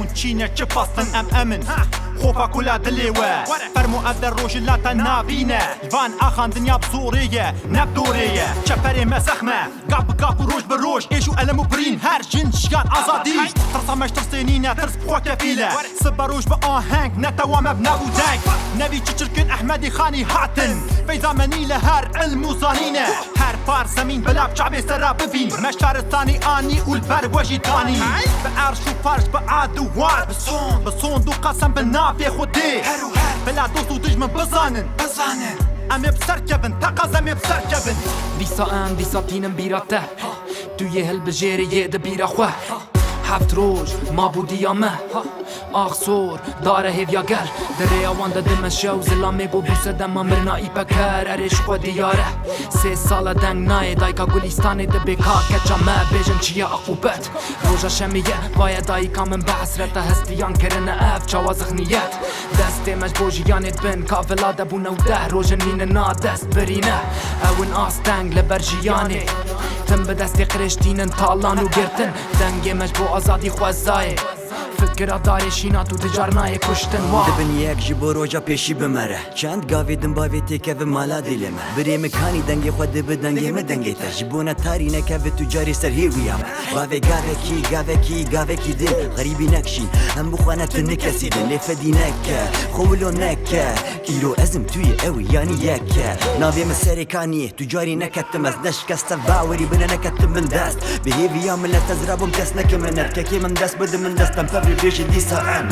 بون چینه چه فاستن امن خوفا كلها دليوه فرمو ادر روش لا تنابينه الفان اخان دنيا بصوريه نبدوريه شفري مسخمه قاب روش بروش ايشو الم برين هر جن شيان ازادي ترسا مش ترسينينا ترس بخوا كفيله سبروش باهنگ نتوام بنابو دنگ نبي تشركن احمدي خاني هاتن في زمني لهر الموزانينه هر بار زمين بلاب شعبي سرا بفين مشارستاني اني والبر وجي تاني بعرش وفرش بعدوات بصون دو قسم بالنافي خدي بلا دوست ودجمن بزانن امي بسركبن تقازمي بسركبن دیسا تینم بیراته توی هل بجیری ده بیرا خواه هفت روز ما بودی یا مه آخسور داره هیویا گر دره آوان ده دم شو زلامه بو بوسه دم مرنا ای پکر ارش خود دیاره 3 ساله دنگ نای دایکا گلیستانه ده بکا کچا مه بیجن چیه عقوبت روژا شمیه باید دایکا من به حسرت هستیان کرنه اف چوازخ نیت دسته مجبوجیانت بن کافلا ده بونه و ده روژن نینه نا دست برینه اون آستنگ لبرجیانه تم به دستی قرشتینن تالان و گرتن دنگ مجبو آزادی خوزای فکر داری شینات و تجارنای کشتن دبن یک جبو روژا پیشی بمره چند گاوی دن باوی تیکه و مالا دیلمه بری مکانی دنگی خود بدنگی مدنگی تا جبونا تاری نکه و تجاری سر هیویم باوی گاوی کی دن غریبی نکشین هم بخوانه تو نکسی دن لیفدی نکه خولو نکه ایرو ازم توی اوی یعنی یکه ناوی مسری کانی تجاری نکتم از نشکست باوری بنا نکتم من دست به هیویم ملت تزرابم کس نکمنر که من دست بده من دستم فبری بیش دیسا ام